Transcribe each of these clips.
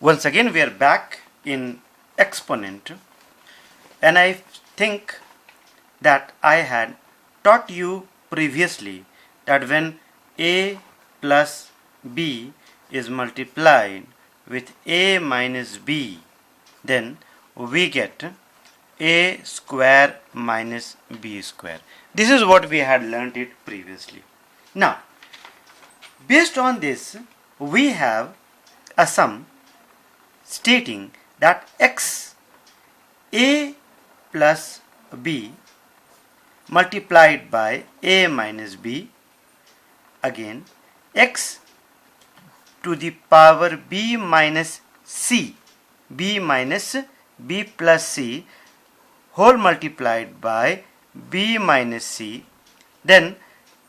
Once again we are back in exponent, and I think that I had taught you previously that when a plus b is multiplied with a minus b, then we get a square minus b square. This is what we had learnt it previously. Now, based on this, we have a sum stating that x a plus b multiplied by a minus b, again x to the power b minus c, b minus b plus c whole multiplied by b minus c, then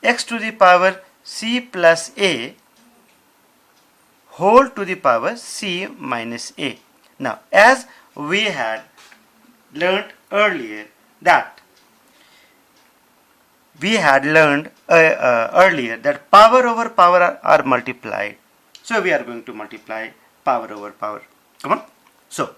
x to the power c plus a whole to the power c minus a. Now, as we had learned earlier that power over power are multiplied, so we are going to multiply power over power. Come on. So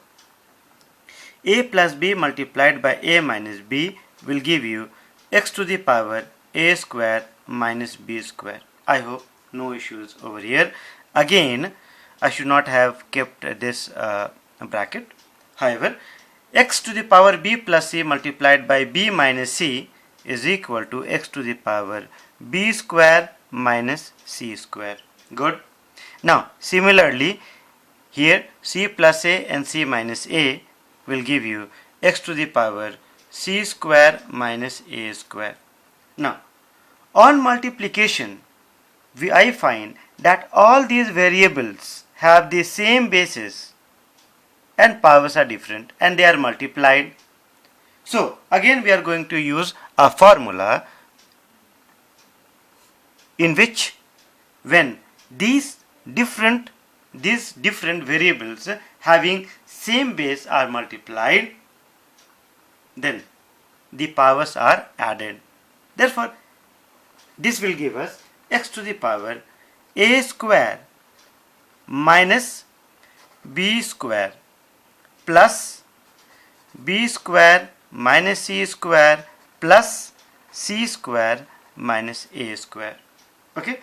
a plus b multiplied by a minus b will give you x to the power a square minus b square. I hope no issues over here. Again, I should not have kept this bracket. However, x to the power b plus c multiplied by b minus c is equal to x to the power b square minus c square. Good. Now, similarly, here c plus a and c minus a will give you x to the power c square minus a square. Now, on multiplication, I find that all these variables have the same basis and powers are different and they are multiplied. So, again we are going to use a formula in which when these different variables having same base are multiplied, then the powers are added. Therefore, this will give us x to the power a square minus b square plus b square minus c square plus c square minus a square. Okay,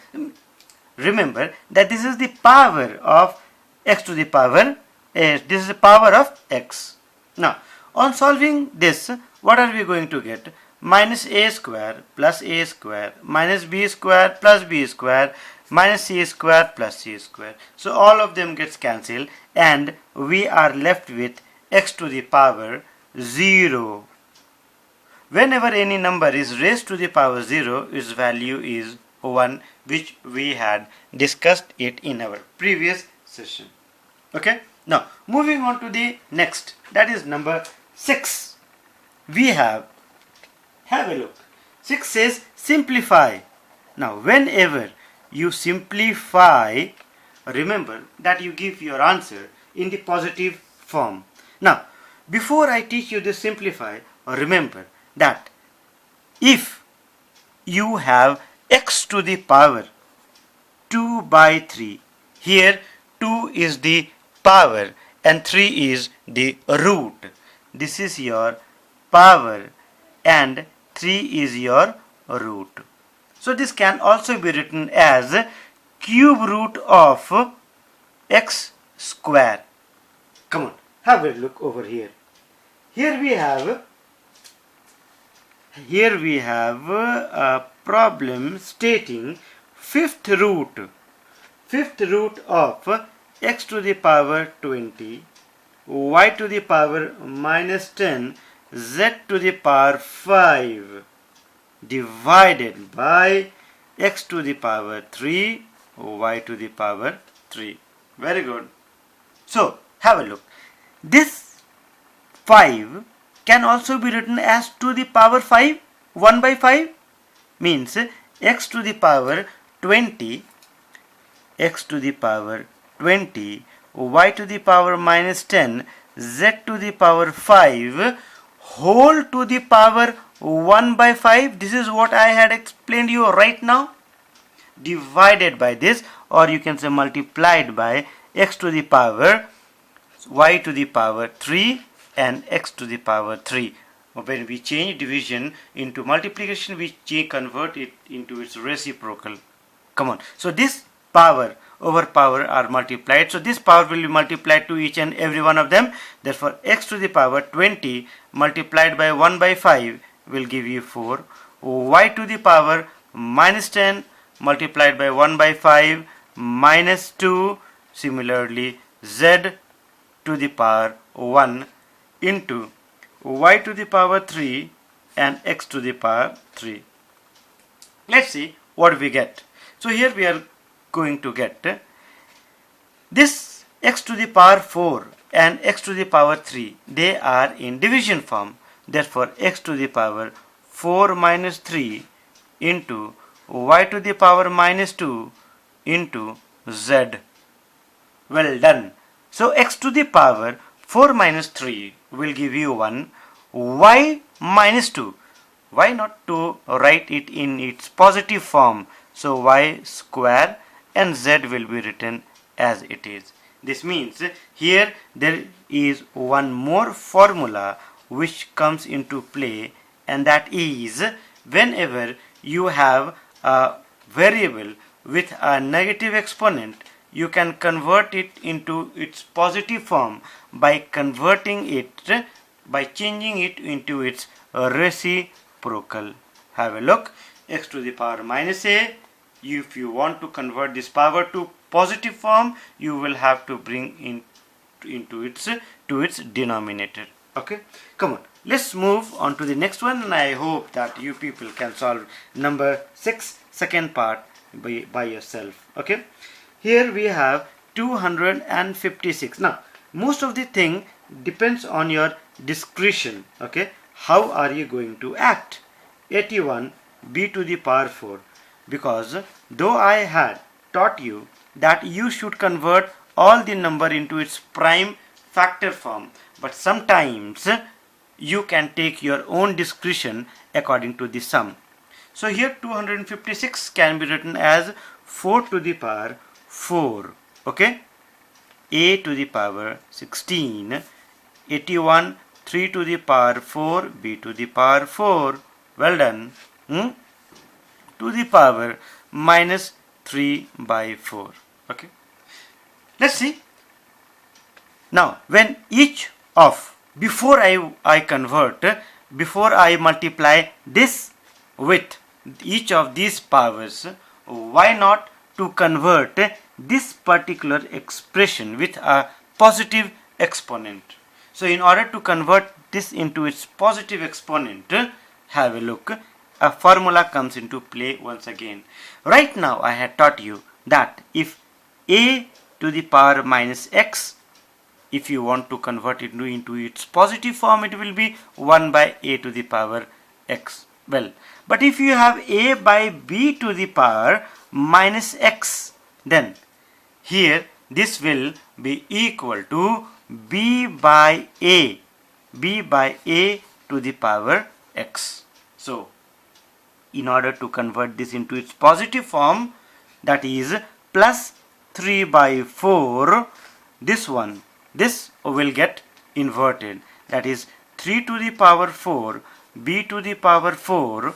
remember that this is the power of x to the power a. This is the power of x. Now, on solving this, what are we going to get? Minus a square plus a square minus b square plus b square minus c square plus c square. So all of them gets cancelled and we are left with x to the power 0. Whenever any number is raised to the power 0, its value is 1, which we had discussed it in our previous session. Okay. Now, moving on to the next, that is number 6. We have a look. 6 says simplify. Now, whenever you simplify, remember that you give your answer in the positive form. Now, before I teach you this simplify, remember that if you have x to the power 2 by 3, here 2 is the power and 3 is the root. This is your power and 3 is your root. So this can also be written as cube root of x square. Come on, have a look over here. Here we have a problem stating fifth root of x to the power 20, y to the power minus 10, z to the power 5 divided by x to the power 3, y to the power 3. Very good. So, have a look. This 5 can also be written as to the power 5, 1 by 5, means x to the power 20, x to the power 20, y to the power minus 10, z to the power 5 whole to the power 1 by 5. This is what I had explained you right now, divided by this, or you can say multiplied by x to the power y to the power 3 and x to the power 3. When we change division into multiplication, we convert it into its reciprocal. Come on. So this power over power are multiplied. So this power will be multiplied to each and every one of them. Therefore, x to the power 20 multiplied by 1 by 5 will give you 4. Y to the power minus 10 multiplied by 1 by 5 minus 2. Similarly, z to the power 1 into y to the power 3 and x to the power 3. Let's see what we get. So here we are going to get this x to the power 4 and x to the power 3. They are in division form. Therefore, x to the power 4 minus 3 into y to the power minus 2 into z. Well done. So x to the power 4 minus 3 will give you 1. Y minus 2. Why not to write it in its positive form? So y square and z will be written as it is. This means here there is one more formula which comes into play, and that is whenever you have a variable with a negative exponent, you can convert it into its positive form by converting it, by changing it into its reciprocal. Have a look. X to the power minus a. If you want to convert this power to positive form, you will have to bring into its denominator. Okay, come on. Let's move on to the next one, and I hope that you people can solve number 6, second part by yourself. Okay. Here we have 256. Now, most of the thing depends on your discretion. Okay, how are you going to act? 81 b to the power 4. Because though I had taught you that you should convert all the number into its prime factor form, but sometimes you can take your own discretion according to the sum. So here 256 can be written as 4 to the power 4. Okay, a to the power 16, 81 3 to the power 4, b to the power 4. Well done. To the power minus 3 by 4. Okay, let's see. Now, when each of, before I convert, before I multiply this with each of these powers, why not to convert this particular expression with a positive exponent? So in order to convert this into its positive exponent, have a look. A formula comes into play once again. Right now I had taught you that if a to the power minus x, if you want to convert it into its positive form, it will be 1 by a to the power x. Well, but if you have a by b to the power minus x, then here this will be equal to b by a to the power x. So in order to convert this into its positive form, that is plus 3 by 4, this will get inverted. That is 3 to the power 4, b to the power 4,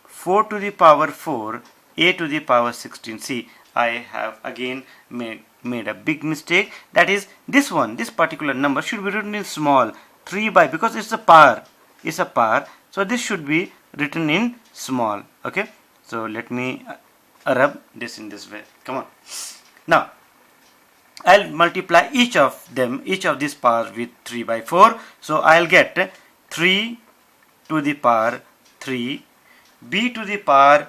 4 to the power 4, a to the power 16. See, I have again made a big mistake. That is this particular number should be written in small. 3 by, because it's a power. So this should be written in small. Okay, so let me rub this in this way. Come on. Now I'll multiply each of these powers with 3 by 4. So I'll get 3 to the power 3, b to the power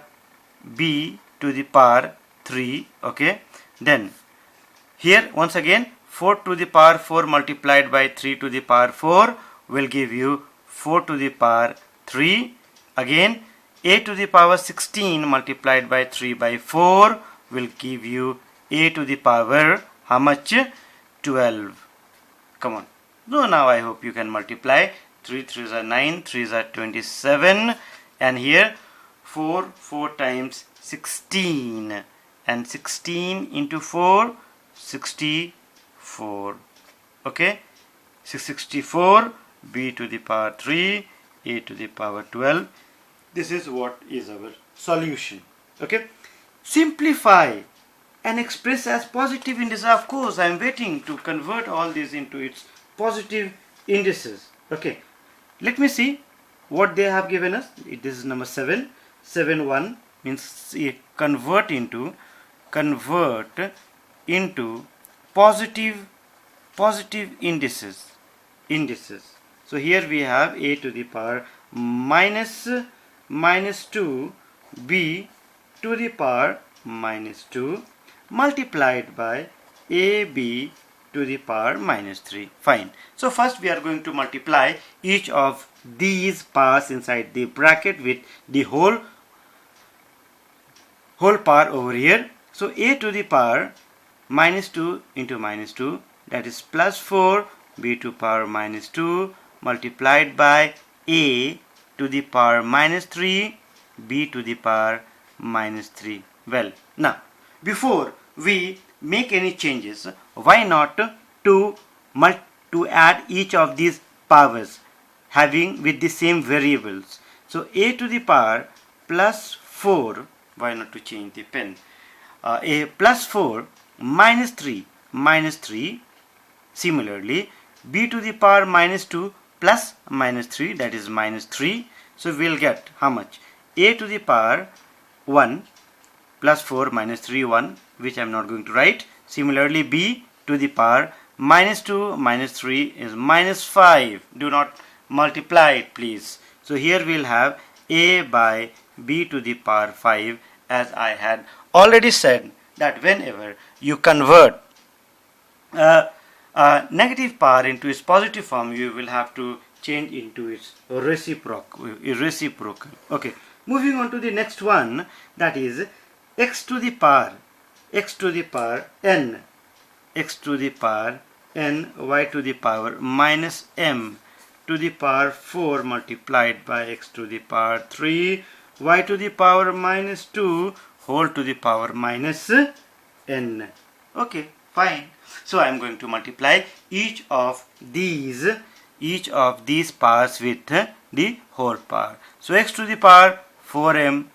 3. Okay, then here once again 4 to the power 4 multiplied by 3 to the power 4 will give you 4 to the power 3. Again, a to the power 16 multiplied by 3 by 4 will give you a to the power, how much? 12. Come on. So now I hope you can multiply. 3 3s are 9, 3s are 27, and here 4 times 16, and 16 into 4, 64. Okay, 664, b to the power 3, a to the power 12. This is what is our solution. Okay, simplify and express as positive indices. Of course, I am waiting to convert all these into its positive indices. Okay, let me see what they have given us. This is number 7. 7 1 means convert into positive indices. So here we have a to the power minus 2, b to the power minus 2 multiplied by ab to the power minus 3. Fine. So first we are going to multiply each of these powers inside the bracket with the whole power over here. So a to the power minus 2 into minus 2, that is plus 4 b to power minus 2 multiplied by a to the power minus 3 b to the power minus 3. Well, now before we make any changes, why not to add each of these powers having with the same variables. So a to the power plus 4, why not to change the pen, a plus 4 minus 3, similarly b to the power minus 2 plus minus 3, that is minus 3. So we'll get how much? A to the power 1 plus 4 minus 3 1, which I am not going to write. Similarly b to the power minus 2 minus 3 is minus 5. Do not multiply it, please. So here we'll have a by b to the power 5. As I had already said that whenever you convert negative power into its positive form, you will have to change into its reciprocal. Okay, moving on to the next one, that is x to the power n, y to the power minus m to the power 4 multiplied by x to the power 3 y to the power minus 2 whole to the power minus n. Okay, fine. So I am going to multiply each of these powers with the whole power. So x to the power 4n.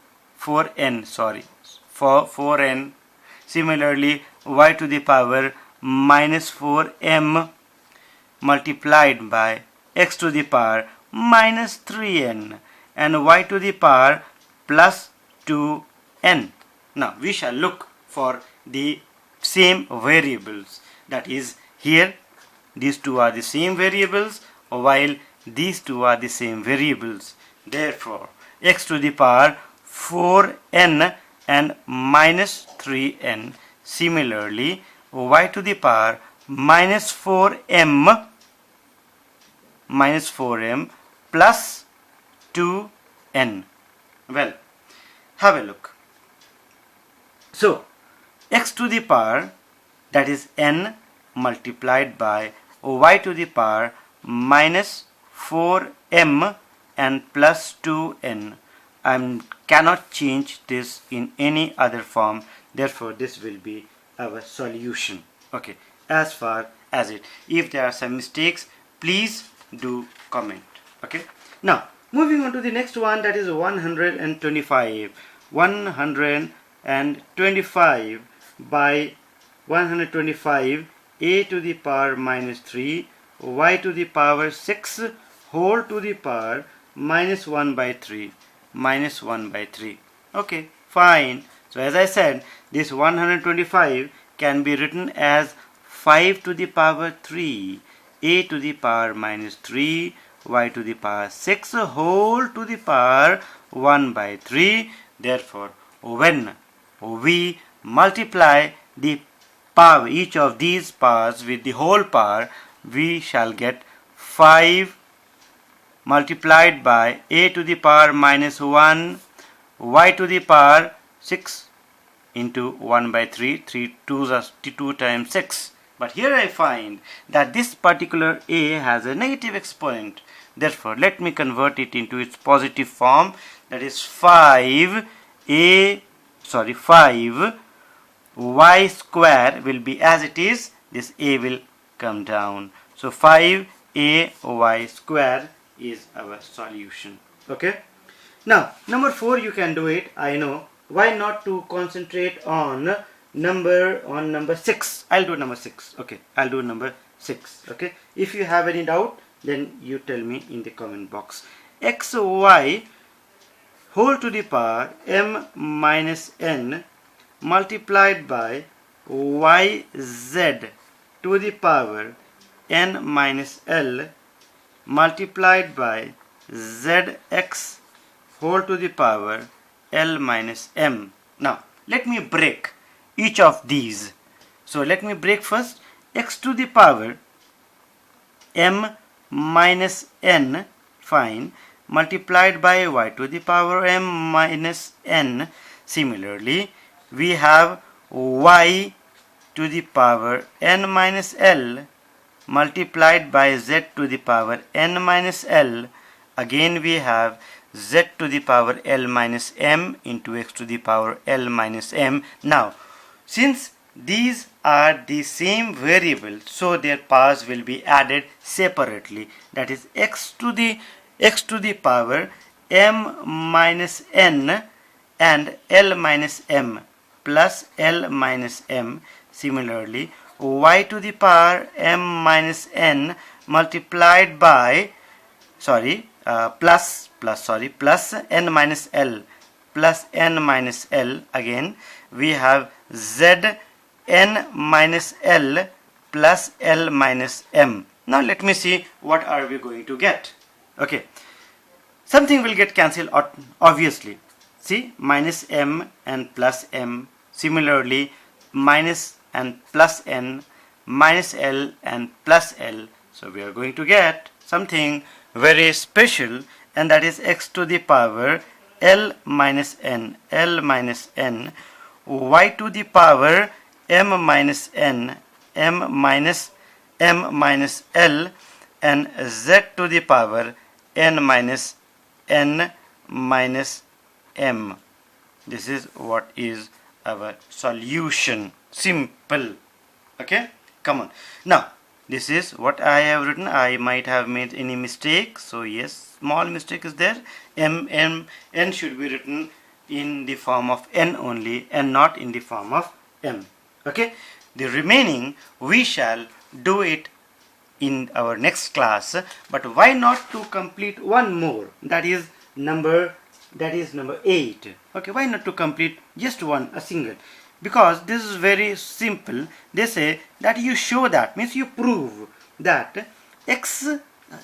Similarly, y to the power minus 4m multiplied by x to the power minus 3n and y to the power plus 2n. Now we shall look for the same variables. That is, here these two are the same variables, while these two are the same variables. Therefore, x to the power 4n and minus 3n. Similarly, y to the power minus 4m plus 2n. Well, have a look. So, x to the power, that is n, multiplied by y to the power minus 4m and plus 2n. I cannot change this in any other form. Therefore, this will be our solution. Okay, as far as it. If there are some mistakes, please do comment. Okay. Now, moving on to the next one, that is 125. 125 by 125 a to the power minus 3 y to the power 6 whole to the power minus 1 by 3. Okay, fine. So as I said, this 125 can be written as 5 to the power 3 a to the power minus 3 y to the power 6 whole to the power 1 by 3. Therefore, when we multiply the power, each of these powers with the whole power, we shall get 5 multiplied by a to the power minus 1 y to the power 6 into 1 by 3. 3 2s are 2 times 6. But here I find that this particular a has a negative exponent. Therefore, let me convert it into its positive form. That is 5 y square will be as it is. This a will come down. So 5ay square is our solution. Okay. Now number 4 you can do it, I know. Why not to concentrate on number 6? I'll do number 6. Okay, I'll do number 6. Okay, if you have any doubt, then you tell me in the comment box. Xy whole to the power m minus n multiplied by yz to the power n minus l multiplied by zx whole to the power L minus m. Now let me break each of these. So let me break first. X to the power m minus n, fine, multiplied by y to the power m minus n. Similarly, we have y to the power n minus l multiplied by z to the power n minus l. Again we have z to the power L minus m into x to the power L minus m. Now, since these are the same variable, so their powers will be added separately. That is x to the power m minus n and L minus m plus L minus m. Similarly, y to the power m minus n multiplied by plus n minus l again we have z n minus l plus L minus m. Now let me see what are we going to get. Okay, something will get cancelled obviously. See, minus m and plus m. Similarly, minus and plus n, minus l and plus l. So we are going to get something very special, and that is x to the power L minus n, y to the power m minus n, m minus l, and z to the power n minus m. This is what is our solution. Simple. Okay, come on. Now this is what I have written. I might have made any mistake, so yes, small mistake is there. N should be written in the form of n only and not in the form of m. Okay, the remaining we shall do it in our next class. But why not to complete one more, that is number 8. Okay, why not to complete just one, a single? Because this is very simple. They say that you show, that means you prove that x,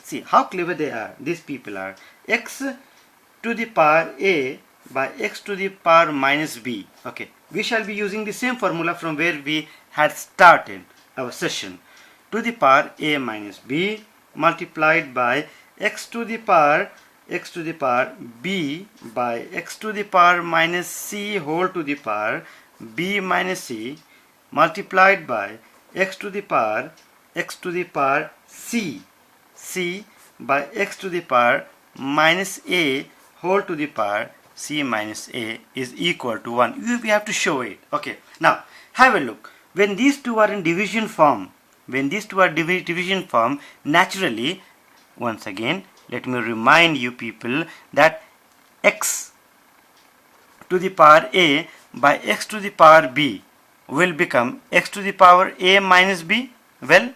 see how clever they are, these people are, x to the power a by x to the power minus b. Okay, we shall be using the same formula from where we had started our session. To the power a minus b multiplied by x to the power b by x to the power minus c whole to the power b minus c multiplied by x to the power c by x to the power minus a whole to the power c minus a is equal to 1. We have to show it. Okay, now have a look. When these two are in division form, naturally, once again let me remind you people that x to the power a by x to the power b will become x to the power a minus b. Well,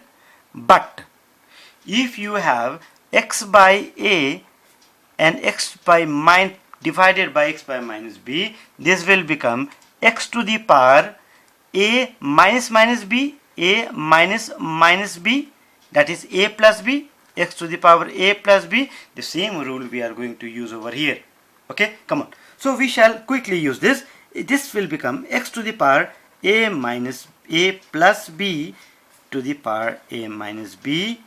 but if you have x by a and x by divided by x by minus b, this will become x to the power a minus b, a minus b, that is a plus b, x to the power a plus b. The same rule we are going to use over here. Okay, come on. So we shall quickly use this. This will become x to the power a minus a plus b to the power a minus b.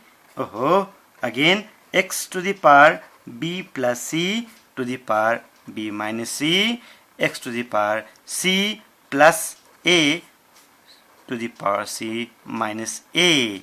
Again x to the power b plus c to the power b minus c, x to the power c plus a to the power c minus a,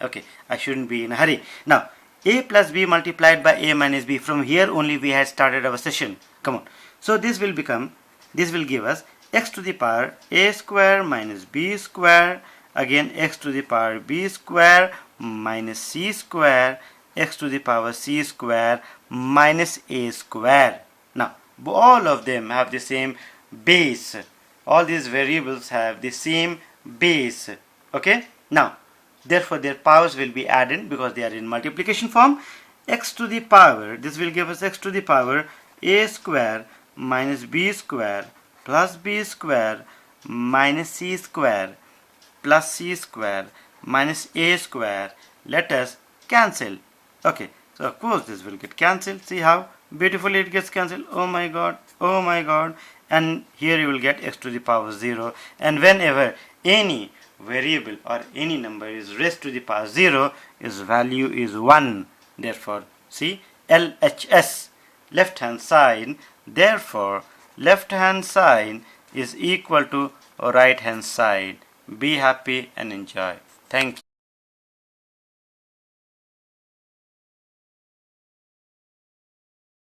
Okay, I shouldn't be in a hurry. Now a plus b multiplied by a minus b, from here only we had started our session. Come on. So this will give us x to the power a square minus b square again x to the power b square minus c square, x to the power c square minus a square. Now all of them have the same base. All these variables have the same base. Okay, now therefore their powers will be added because they are in multiplication form. X to the power, this will give us x to the power a square minus b square plus b square minus c square plus c square minus a square. Let us cancel. Okay, so of course this will get cancelled. See how beautifully it gets cancelled. Oh my god, oh my god. And here you will get x to the power 0, and whenever any variable or any number is raised to the power 0, its value is 1. Therefore see, LHS, left hand side, therefore left hand side is equal to right hand side. Be happy and enjoy. Thank you.